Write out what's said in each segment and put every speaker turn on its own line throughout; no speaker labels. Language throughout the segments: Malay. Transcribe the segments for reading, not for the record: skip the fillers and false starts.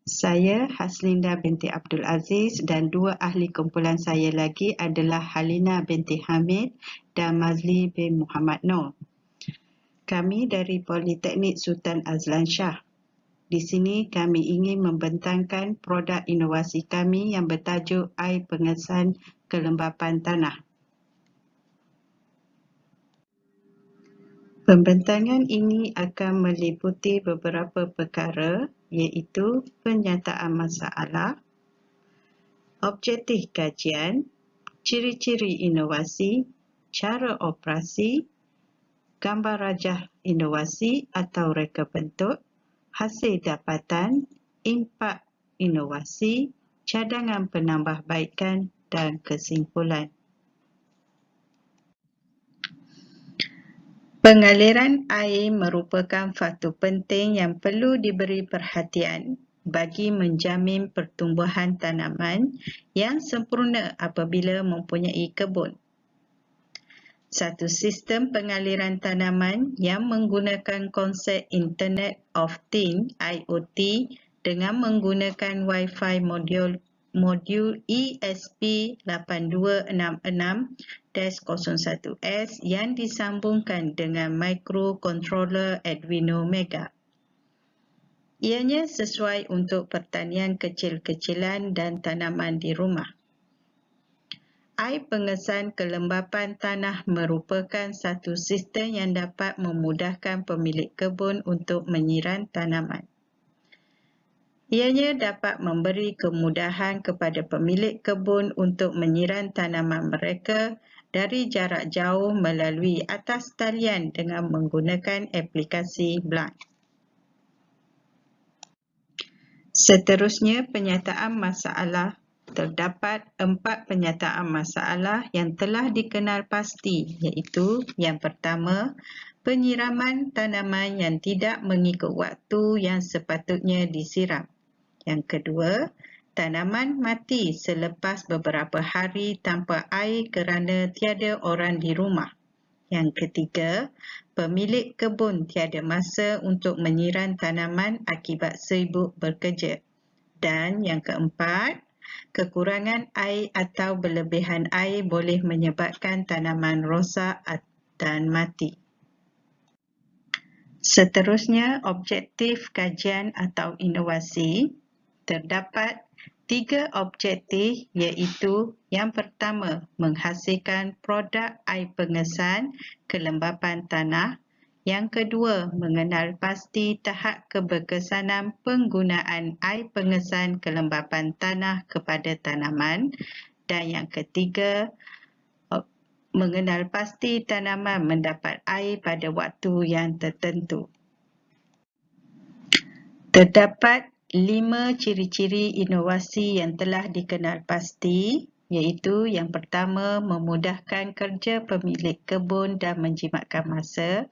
Saya Haslinda binti Abdul Aziz dan dua ahli kumpulan saya lagi adalah Halina binti Hamid dan Mazli bin Muhammad Noor. Kami dari Politeknik Sultan Azlan Shah. Di sini kami ingin membentangkan produk inovasi kami yang bertajuk Air Pengesan Kelembapan Tanah. Pembentangan ini akan meliputi beberapa perkara iaitu penyataan masalah, objektif kajian, ciri-ciri inovasi, cara operasi, gambar rajah inovasi atau reka bentuk, hasil dapatan, impak inovasi, cadangan penambahbaikan dan kesimpulan. Pengaliran air merupakan faktor penting yang perlu diberi perhatian bagi menjamin pertumbuhan tanaman yang sempurna apabila mempunyai kebun. Satu sistem pengaliran tanaman yang menggunakan konsep Internet of Things IoT dengan menggunakan Wi-Fi modul ESP8266-01S yang disambungkan dengan microcontroller Arduino Mega. Ianya sesuai untuk pertanian kecil-kecilan dan tanaman di rumah. Air pengesan kelembapan tanah merupakan satu sistem yang dapat memudahkan pemilik kebun untuk menyiram tanaman. Ianya dapat memberi kemudahan kepada pemilik kebun untuk menyiram tanaman mereka dari jarak jauh melalui atas talian dengan menggunakan aplikasi Blind. Seterusnya, penyataan masalah. Terdapat 4 penyataan masalah yang telah dikenal pasti iaitu yang pertama, penyiraman tanaman yang tidak mengikut waktu yang sepatutnya disiram. Yang kedua, tanaman mati selepas beberapa hari tanpa air kerana tiada orang di rumah. Yang ketiga, pemilik kebun tiada masa untuk menyiram tanaman akibat sibuk bekerja. Dan yang keempat, kekurangan air atau berlebihan air boleh menyebabkan tanaman rosak dan mati. Seterusnya, objektif kajian atau inovasi. Terdapat 3 objektif iaitu yang pertama, menghasilkan produk air pengesan kelembapan tanah. Yang kedua, mengenal pasti tahap keberkesanan penggunaan air pengesan kelembapan tanah kepada tanaman. Dan yang ketiga, mengenal pasti tanaman mendapat air pada waktu yang tertentu. Terdapat 5 ciri-ciri inovasi yang telah dikenal pasti, iaitu yang pertama, memudahkan kerja pemilik kebun dan menjimatkan masa.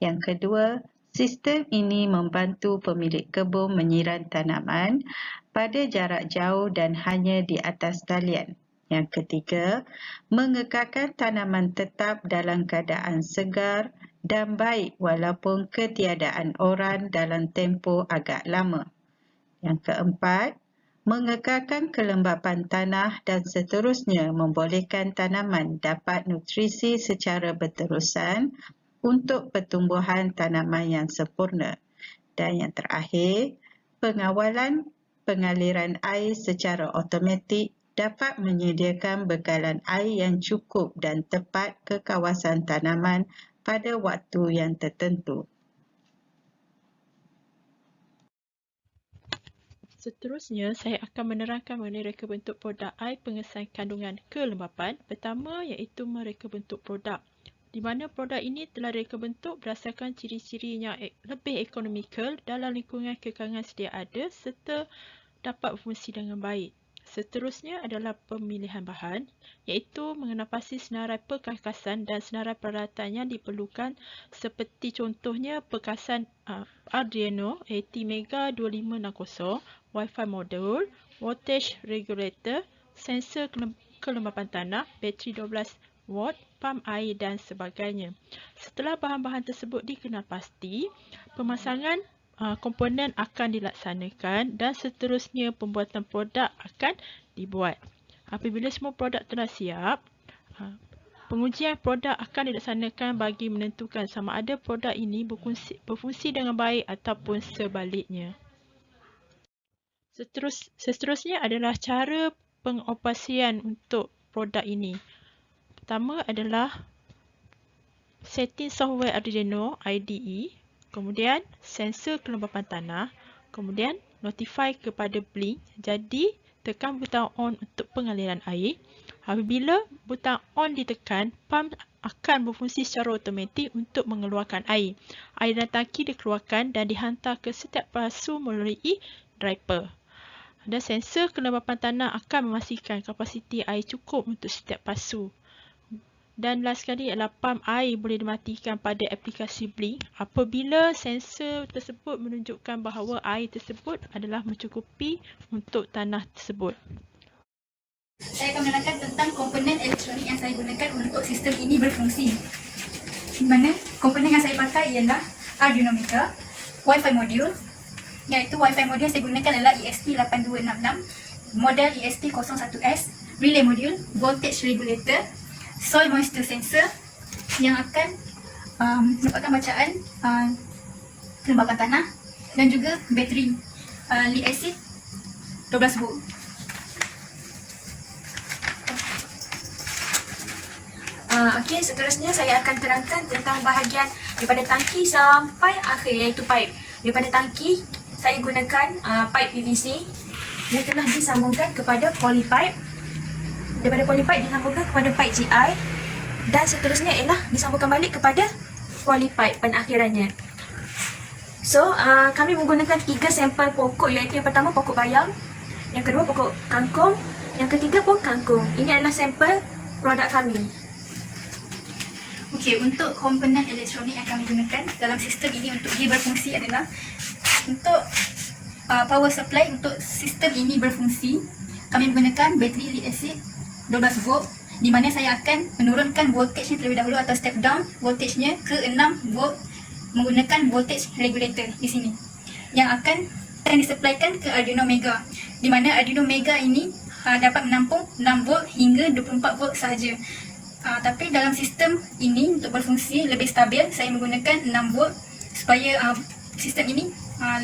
Yang kedua, sistem ini membantu pemilik kebun menyiram tanaman pada jarak jauh dan hanya di atas talian. Yang ketiga, mengekalkan tanaman tetap dalam keadaan segar dan baik walaupun ketiadaan orang dalam tempoh agak lama. Yang keempat, mengekalkan kelembapan tanah dan seterusnya membolehkan tanaman dapat nutrisi secara berterusan untuk pertumbuhan tanaman yang sempurna. Dan yang terakhir, pengawalan pengaliran air secara automatik dapat menyediakan bekalan air yang cukup dan tepat ke kawasan tanaman pada waktu yang tertentu.
Seterusnya, saya akan menerangkan mengenai reka bentuk produk air pengesan kandungan kelembapan. Pertama, iaitu mereka bentuk produk, di mana produk ini telah reka bentuk berdasarkan ciri-ciri yang lebih ekonomikal dalam lingkungan kekangan sedia ada serta dapat berfungsi dengan baik. Seterusnya adalah pemilihan bahan, iaitu mengenal pasti senarai perkakasan dan senarai peralatan yang diperlukan seperti contohnya perkasan Arduino ATmega 2560, Wi-Fi modul, voltage regulator, sensor kelembapan tanah, bateri 12 watt, pam air dan sebagainya. Setelah bahan-bahan tersebut dikenal pasti, pemasangan komponen akan dilaksanakan dan seterusnya pembuatan produk akan dibuat. Apabila semua produk telah siap, pengujian produk akan dilaksanakan bagi menentukan sama ada produk ini berfungsi dengan baik ataupun sebaliknya. Seterusnya adalah cara pengoperasian untuk produk ini. Pertama adalah setting software Arduino IDE, kemudian sensor kelembapan tanah, kemudian notify kepada Blink. Jadi, tekan butang on untuk pengaliran air. Apabila butang on ditekan, pump akan berfungsi secara automatik untuk mengeluarkan air. Air dalam tangki dikeluarkan dan dihantar ke setiap pasu melalui dropper. Dan sensor kelembapan tanah akan memastikan kapasiti air cukup untuk setiap pasu. Dan last sekali adalah pump air boleh dimatikan pada aplikasi Blink apabila sensor tersebut menunjukkan bahawa air tersebut adalah mencukupi untuk tanah tersebut.
Saya akan menerangkan tentang komponen elektronik yang saya gunakan untuk sistem ini berfungsi. Di mana komponen yang saya pakai ialah Arduino Mega, Wi-Fi module, iaitu Wi-Fi module yang saya gunakan adalah ESP8266, model ESP01S, relay module, voltage regulator, soil moisture sensor yang akan mendapatkan bacaan kelembapan tanah dan juga bateri lead acid 12 volt.
Okey, seterusnya saya akan terangkan tentang bahagian daripada tangki sampai akhir, iaitu pipe. Daripada tangki saya gunakan pipe PVC yang telah disambungkan kepada poly pipe. Daripada poly pipe disambungkan kepada pipe GI dan seterusnya ialah disambungkan balik kepada poly pipe penakhirannya. So, kami menggunakan 3 sampel pokok, iaitu yang pertama pokok bayam, yang kedua pokok kangkung, yang ketiga pun kangkung. Ini adalah sampel produk kami.
Okey, untuk komponen elektronik yang kami gunakan dalam sistem ini untuk dia berfungsi adalah untuk power supply untuk sistem ini berfungsi. Kami menggunakan bateri lead acid 12 volt di mana saya akan menurunkan voltage terlebih dahulu atau step down voltage-nya ke 6 volt menggunakan voltage regulator di sini yang akan disupplykan ke Arduino Mega, di mana Arduino Mega ini dapat menampung 6 volt hingga 24 volt sahaja. Tapi dalam sistem ini untuk berfungsi lebih stabil, saya menggunakan 6 volt supaya sistem ini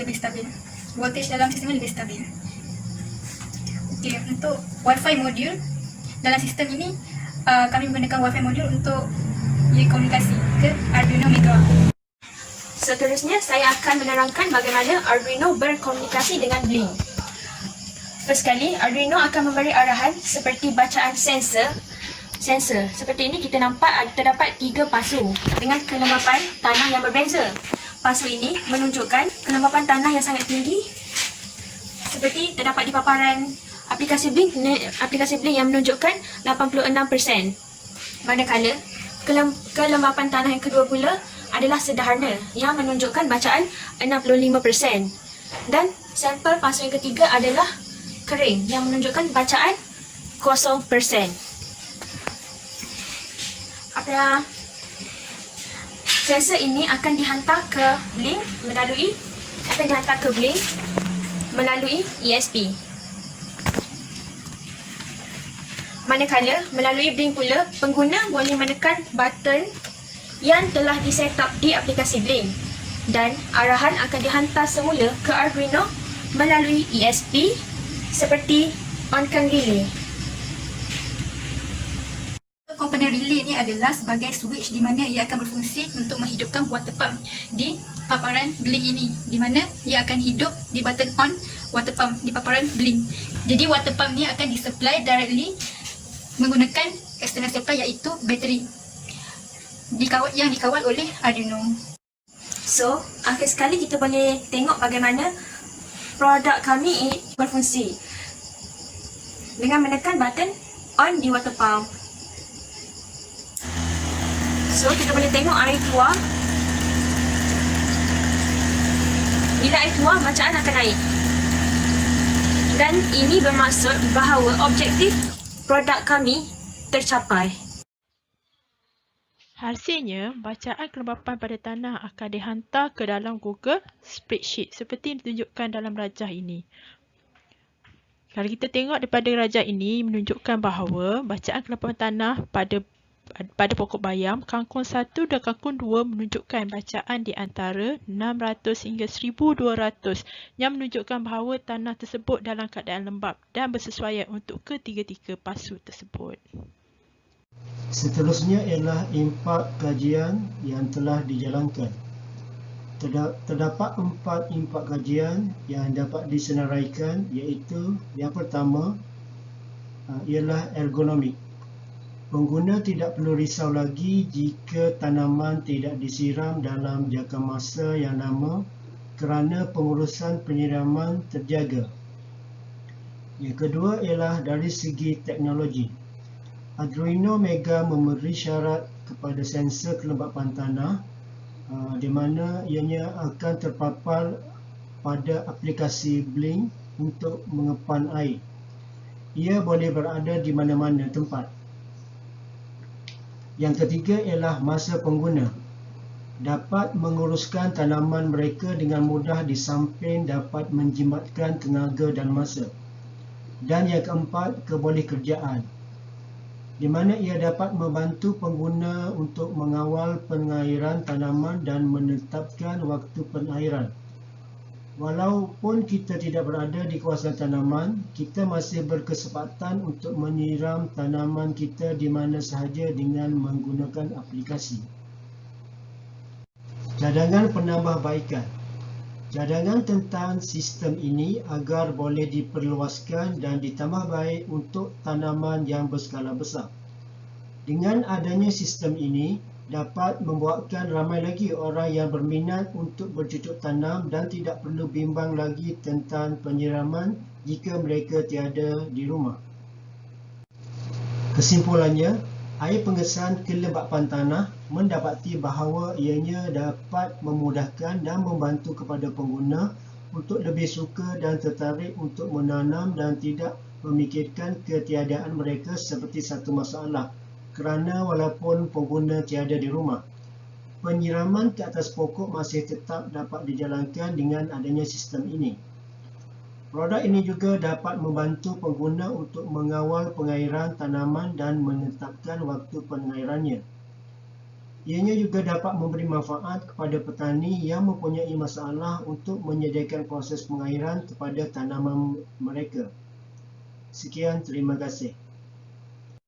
lebih stabil. Voltage dalam sistem ini lebih stabil. Okey, untuk Wi-Fi module dalam sistem ini kami menggunakan Wi-Fi module untuk komunikasi ke Arduino Mega.
Seterusnya saya akan menerangkan bagaimana Arduino berkomunikasi dengan Blink. First sekali, Arduino akan memberi arahan seperti bacaan sensor. Seperti ini kita nampak terdapat 3 pasu dengan kelembapan tanah yang berbeza. Pasu ini menunjukkan kelembapan tanah yang sangat tinggi seperti terdapat di paparan aplikasi Blink yang menunjukkan 86%. Manakala kelembapan tanah yang kedua pula adalah sederhana yang menunjukkan bacaan 65%. Dan sampel pasu yang ketiga adalah kering yang menunjukkan bacaan 0%. Sensor ini akan dihantar ke Blink melalui ESP. Manakala melalui Blink pula, pengguna boleh menekan button yang telah di-set up di aplikasi Blink dan arahan akan dihantar semula ke Arduino melalui ESP seperti onkan relay.
Komponen relay ni adalah sebagai switch di mana ia akan berfungsi untuk menghidupkan water pump di paparan Blink ini, di mana ia akan hidup di button on water pump di paparan Blink. Jadi water pump ni akan disupply directly menggunakan external supply iaitu bateri yang dikawal oleh Arduino.
So, akhir sekali kita boleh tengok bagaimana produk kami berfungsi dengan menekan button on di water pump. So, kita boleh tengok air keluar. Bila air keluar, bacaan akan naik. Dan ini bermaksud bahawa objektif produk kami tercapai.
Hasilnya, bacaan kelembapan pada tanah akan dihantar ke dalam Google Spreadsheet seperti yang ditunjukkan dalam rajah ini. Kalau kita tengok daripada rajah ini menunjukkan bahawa bacaan kelembapan tanah pada pokok bayam, kangkung 1 dan kangkung 2 menunjukkan bacaan di antara 600 hingga 1200 yang menunjukkan bahawa tanah tersebut dalam keadaan lembap dan bersesuaian untuk ketiga-tiga pasu tersebut.
Seterusnya ialah impak kajian yang telah dijalankan. Terdapat 4 impak kajian yang dapat disenaraikan, iaitu yang pertama ialah ergonomik. Pengguna tidak perlu risau lagi jika tanaman tidak disiram dalam jangka masa yang lama kerana pengurusan penyiraman terjaga. Yang kedua ialah dari segi teknologi. Arduino Mega memberi syarat kepada sensor kelembapan tanah di mana ianya akan terpapar pada aplikasi Blink untuk mengepan air. Ia boleh berada di mana-mana tempat. Yang ketiga ialah masa pengguna. Dapat menguruskan tanaman mereka dengan mudah di samping dapat menjimatkan tenaga dan masa. Dan yang keempat, kebolehkerjaan, di mana ia dapat membantu pengguna untuk mengawal pengairan tanaman dan menetapkan waktu pengairan. Walaupun kita tidak berada di kawasan tanaman, kita masih berkesempatan untuk menyiram tanaman kita di mana sahaja dengan menggunakan aplikasi. Cadangan penambahbaikan. Cadangan tentang sistem ini agar boleh diperluaskan dan ditambah baik untuk tanaman yang berskala besar. Dengan adanya sistem ini, dapat membuatkan ramai lagi orang yang berminat untuk bercucuk tanam dan tidak perlu bimbang lagi tentang penyiraman jika mereka tiada di rumah. Kesimpulannya, air pengesan kelembapan tanah mendapati bahawa ianya dapat memudahkan dan membantu kepada pengguna untuk lebih suka dan tertarik untuk menanam dan tidak memikirkan ketiadaan mereka seperti satu masalah kerana walaupun pengguna tiada di rumah. Penyiraman ke atas pokok masih tetap dapat dijalankan dengan adanya sistem ini. Produk ini juga dapat membantu pengguna untuk mengawal pengairan tanaman dan menetapkan waktu pengairannya. Ianya juga dapat memberi manfaat kepada petani yang mempunyai masalah untuk menyediakan proses pengairan kepada tanaman mereka. Sekian, terima kasih.